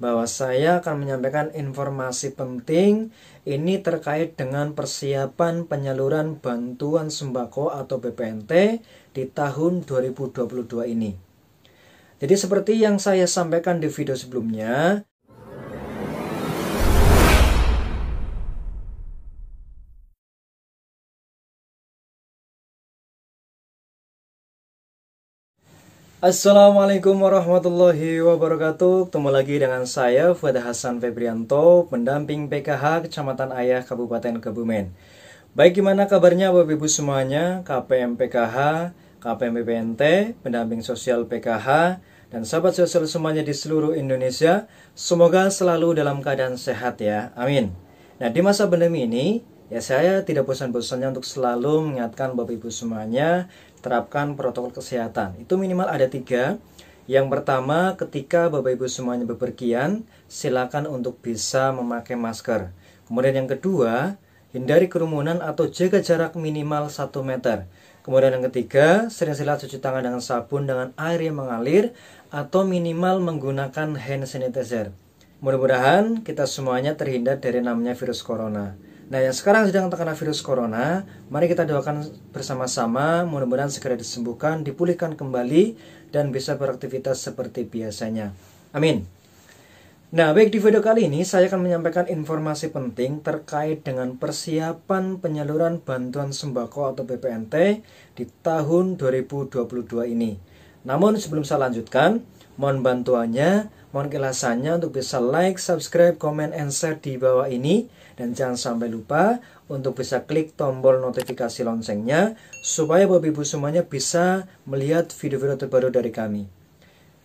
bahwa saya akan menyampaikan informasi penting ini terkait dengan persiapan penyaluran bantuan sembako atau BPNT di tahun 2022 ini. Jadi seperti yang saya sampaikan di video sebelumnya, Assalamualaikum warahmatullahi wabarakatuh. Ketemu lagi dengan saya Fuad Hasan Febrianto, pendamping PKH Kecamatan Ayah Kabupaten Kebumen. Baik, gimana kabarnya Bapak Ibu semuanya, KPM PKH, KPM BPNT, pendamping sosial PKH, dan sahabat sosial semuanya di seluruh Indonesia. Semoga selalu dalam keadaan sehat ya, amin. Nah, di masa pandemi ini, ya saya tidak bosan-bosannya untuk selalu mengingatkan Bapak Ibu semuanya, terapkan protokol kesehatan. Itu minimal ada 3. Yang pertama, ketika Bapak Ibu semuanya bepergian, silakan untuk bisa memakai masker. Kemudian yang kedua, hindari kerumunan atau jaga jarak minimal 1 meter. Kemudian yang ketiga, sering-sering cuci tangan dengan sabun dengan air yang mengalir atau minimal menggunakan hand sanitizer. Mudah-mudahan kita semuanya terhindar dari namanya virus corona. Nah, yang sekarang sedang terkena virus corona, mari kita doakan bersama-sama, mudah-mudahan segera disembuhkan, dipulihkan kembali, dan bisa beraktivitas seperti biasanya. Amin. Nah, baik, di video kali ini saya akan menyampaikan informasi penting terkait dengan persiapan penyaluran bantuan sembako atau BPNT di tahun 2022 ini. Namun sebelum saya lanjutkan, mohon bantuannya, mohon kilasannya untuk bisa like, subscribe, comment, and share di bawah ini. Dan jangan sampai lupa untuk bisa klik tombol notifikasi loncengnya supaya Bapak Ibu semuanya bisa melihat video-video terbaru dari kami.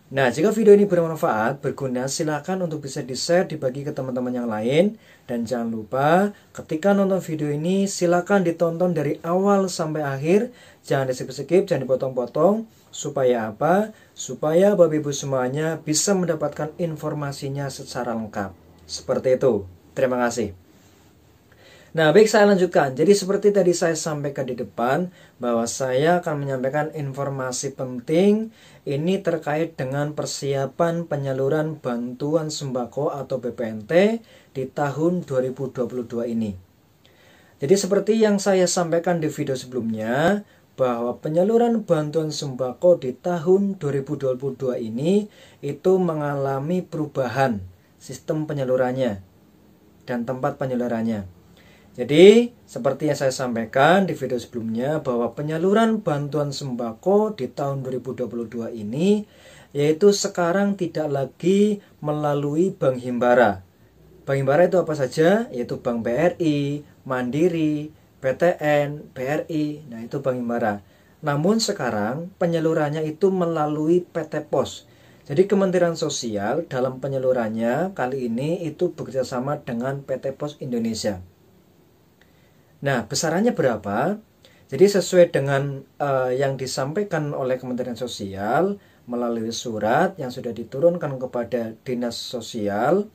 Nah, jika video ini bermanfaat, berguna, silakan untuk bisa di-share, dibagi ke teman-teman yang lain. Dan jangan lupa ketika nonton video ini silakan ditonton dari awal sampai akhir. Jangan di-skip, jangan dipotong-potong. Supaya apa? Supaya Bapak Ibu semuanya bisa mendapatkan informasinya secara lengkap. Seperti itu. Terima kasih. Nah, baik, saya lanjutkan. Jadi seperti tadi saya sampaikan di depan, bahwa saya akan menyampaikan informasi penting ini terkait dengan persiapan penyaluran bantuan sembako atau BPNT di tahun 2022 ini. Jadi seperti yang saya sampaikan di video sebelumnya, bahwa penyaluran bantuan sembako di tahun 2022 ini itu mengalami perubahan sistem penyalurannya dan tempat penyalurannya. Jadi, seperti yang saya sampaikan di video sebelumnya, bahwa penyaluran bantuan sembako di tahun 2022 ini, yaitu sekarang tidak lagi melalui Bank Himbara. Bank Himbara itu apa saja? Yaitu Bank BRI, Mandiri, PTN, BRI, nah itu Bank Himbara. Namun sekarang penyalurannya itu melalui PT Pos. Jadi Kementerian Sosial dalam penyalurannya kali ini itu bekerjasama dengan PT Pos Indonesia. Nah, besarannya berapa? Jadi sesuai dengan yang disampaikan oleh Kementerian Sosial melalui surat yang sudah diturunkan kepada Dinas Sosial,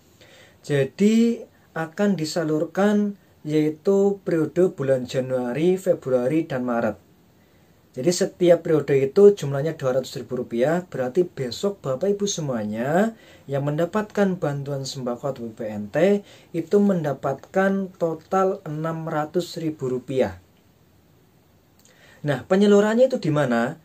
jadi akan disalurkan yaitu periode bulan Januari, Februari, dan Maret. Jadi setiap periode itu jumlahnya Rp200.000, berarti besok Bapak Ibu semuanya yang mendapatkan bantuan sembako atau BPNT itu mendapatkan total Rp600.000. Nah, penyalurannya itu di mana?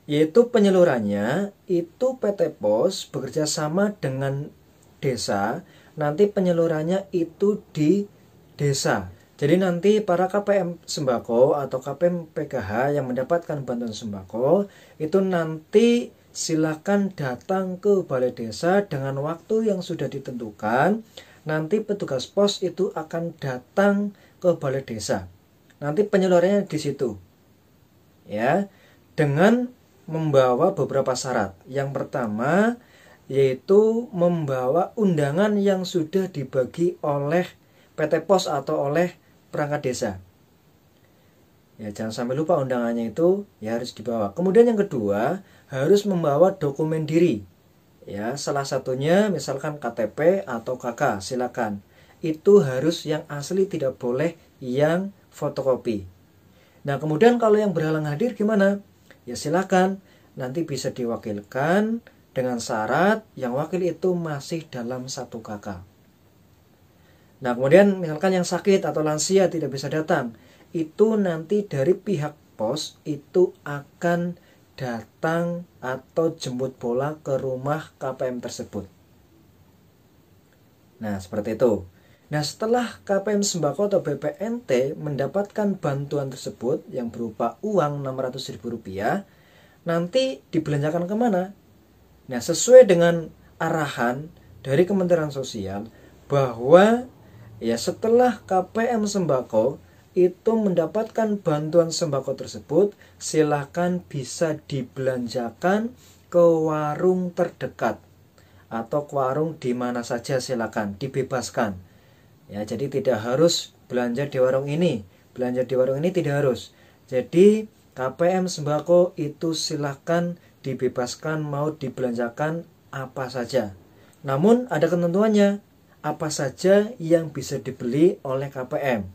Yaitu penyalurannya itu PT Pos bekerja sama dengan desa, nanti penyalurannya itu di desa. Jadi nanti para KPM sembako atau KPM PKH yang mendapatkan bantuan sembako itu nanti silakan datang ke balai desa dengan waktu yang sudah ditentukan. Nanti petugas pos itu akan datang ke balai desa. Nanti penyalurannya di situ. Ya, dengan membawa beberapa syarat. Yang pertama yaitu membawa undangan yang sudah dibagi oleh PT Pos atau oleh perangkat desa. Ya, jangan sampai lupa undangannya itu ya harus dibawa. Kemudian yang kedua, harus membawa dokumen diri. Ya, salah satunya misalkan KTP atau KK, silakan. Itu harus yang asli, tidak boleh yang fotokopi. Nah, kemudian kalau yang berhalang hadir gimana? Ya silakan, nanti bisa diwakilkan dengan syarat yang wakil itu masih dalam 1 KK. Nah, kemudian misalkan yang sakit atau lansia tidak bisa datang, itu nanti dari pihak pos itu akan datang atau jemput bola ke rumah KPM tersebut. Nah, seperti itu. Nah, setelah KPM Sembako atau BPNT mendapatkan bantuan tersebut yang berupa uang Rp600.000, nanti dibelanjakan kemana? Nah, sesuai dengan arahan dari Kementerian Sosial bahwa ya setelah KPM Sembako itu mendapatkan bantuan sembako tersebut, silakan bisa dibelanjakan ke warung terdekat atau ke warung di mana saja, silakan dibebaskan. Ya, jadi tidak harus belanja di warung ini, belanja di warung ini tidak harus. Jadi KPM Sembako itu silakan dibebaskan mau dibelanjakan apa saja. Namun ada ketentuannya, apa saja yang bisa dibeli oleh KPM.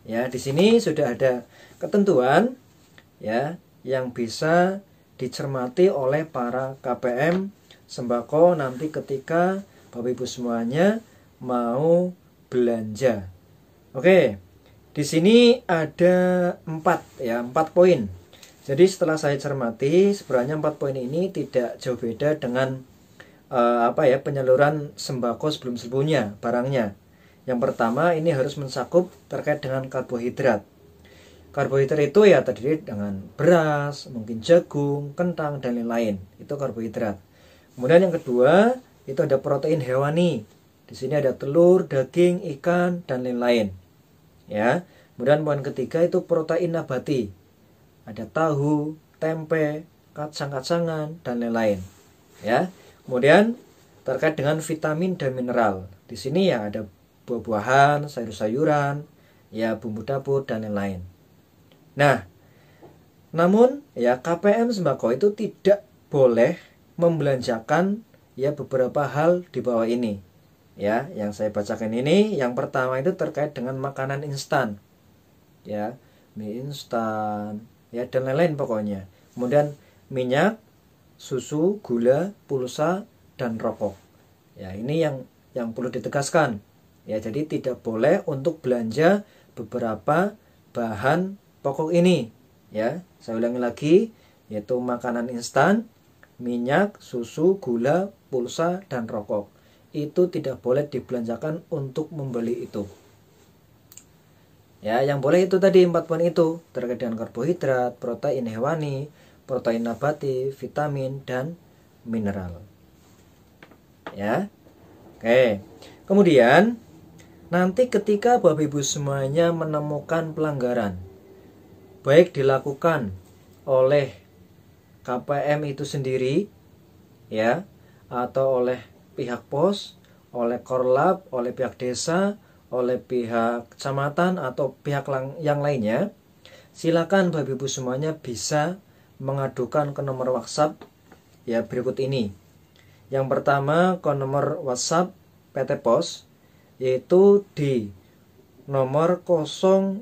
Ya, di sini sudah ada ketentuan ya yang bisa dicermati oleh para KPM Sembako nanti ketika Bapak Ibu semuanya mau belanja. Oke, di sini ada 4 poin. Jadi setelah saya cermati, sebenarnya 4 poin ini tidak jauh beda dengan penyaluran sembako sebelum-sebelumnya barangnya. Yang pertama ini harus mencakup terkait dengan karbohidrat. Karbohidrat itu ya terdiri dengan beras, mungkin jagung, kentang dan lain-lain. Itu karbohidrat. Kemudian yang kedua itu ada protein hewani. Di sini ada telur, daging, ikan dan lain-lain. Ya. Kemudian poin ketiga itu protein nabati. Ada tahu, tempe, kacang-kacangan dan lain-lain. Ya. Kemudian terkait dengan vitamin dan mineral. Di sini ya ada buah-buahan, sayur-sayuran, ya bumbu dapur dan lain-lain. Nah, namun ya KPM Sembako itu tidak boleh membelanjakan ya beberapa hal di bawah ini. Ya, yang saya bacakan ini, yang pertama itu terkait dengan makanan instan. Ya, mie instan, ya dan lain-lain pokoknya. Kemudian minyak, susu, gula, pulsa dan rokok. Ya, ini yang perlu ditegaskan. Ya, jadi tidak boleh untuk belanja beberapa bahan pokok ini. Ya, saya ulangi lagi, yaitu makanan instan, minyak, susu, gula, pulsa dan rokok. Itu tidak boleh dibelanjakan untuk membeli itu. Ya, yang boleh itu tadi 4 poin itu terkait dengan karbohidrat, protein hewani, protein nabati, vitamin dan mineral. Ya. Oke. Kemudian nanti ketika Bapak Ibu semuanya menemukan pelanggaran, baik dilakukan oleh KPM itu sendiri ya, atau oleh pihak pos, oleh Korlap, oleh pihak desa, oleh pihak kecamatan atau pihak yang lainnya, silakan Bapak Ibu semuanya bisa mengadukan ke nomor WhatsApp ya berikut ini. Yang pertama ke nomor WhatsApp PT Pos, yaitu di nomor 0812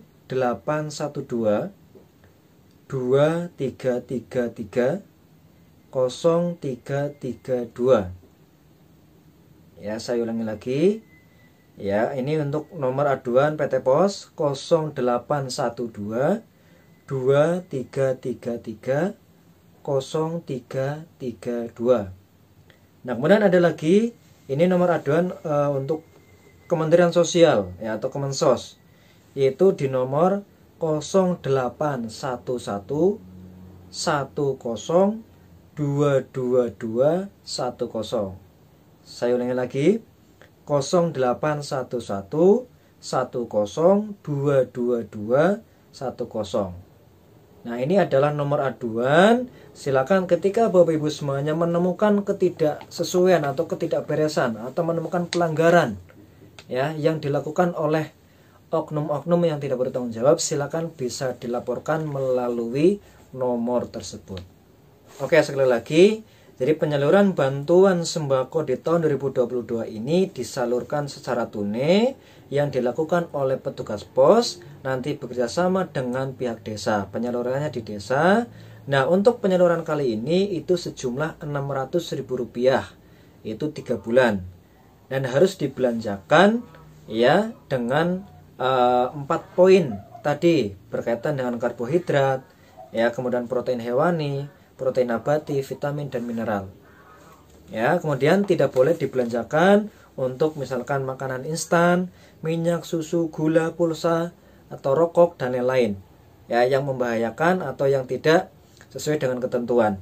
2333 0332. Ya, saya ulangi lagi. Ya, ini untuk nomor aduan PT Pos 0812 2333 0332. Nah, kemudian ada lagi ini nomor aduan untuk Kementerian Sosial ya atau Kemensos, yaitu di nomor 0811 10 222 10. Saya ulangi lagi, 0811 10 222 10. Nah, ini adalah nomor aduan. Silakan ketika Bapak Ibu semuanya menemukan ketidaksesuaian atau ketidakberesan atau menemukan pelanggaran ya yang dilakukan oleh oknum-oknum yang tidak bertanggung jawab, silakan bisa dilaporkan melalui nomor tersebut. Oke, sekali lagi, jadi penyaluran bantuan sembako di tahun 2022 ini disalurkan secara tunai yang dilakukan oleh petugas pos nanti bekerjasama dengan pihak desa. Penyalurannya di desa. Nah, untuk penyaluran kali ini itu sejumlah Rp600.000, itu 3 bulan. Dan harus dibelanjakan ya dengan 4 poin tadi berkaitan dengan karbohidrat, ya, kemudian protein hewani, protein nabati, vitamin dan mineral. Ya, kemudian tidak boleh dibelanjakan untuk misalkan makanan instan, minyak, susu, gula, pulsa atau rokok dan lain-lain. Ya, yang membahayakan atau yang tidak sesuai dengan ketentuan.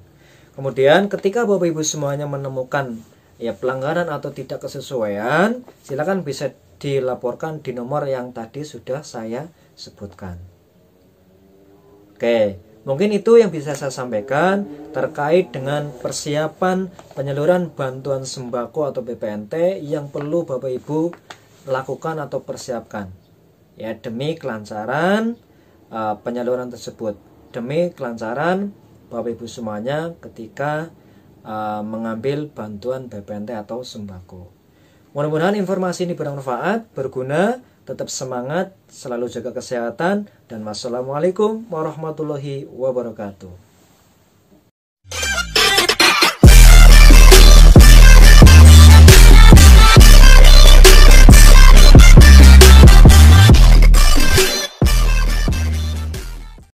Kemudian ketika Bapak Ibu semuanya menemukan ya pelanggaran atau tidak kesesuaian, silakan bisa dilaporkan di nomor yang tadi sudah saya sebutkan. Oke, mungkin itu yang bisa saya sampaikan terkait dengan persiapan penyaluran bantuan sembako atau BPNT yang perlu Bapak Ibu lakukan atau persiapkan. Ya, demi kelancaran penyaluran tersebut, demi kelancaran Bapak Ibu semuanya ketika mengambil bantuan BPNT atau sembako. Mudah-mudahan informasi ini bermanfaat, berguna, tetap semangat, selalu jaga kesehatan, dan wassalamualaikum warahmatullahi wabarakatuh.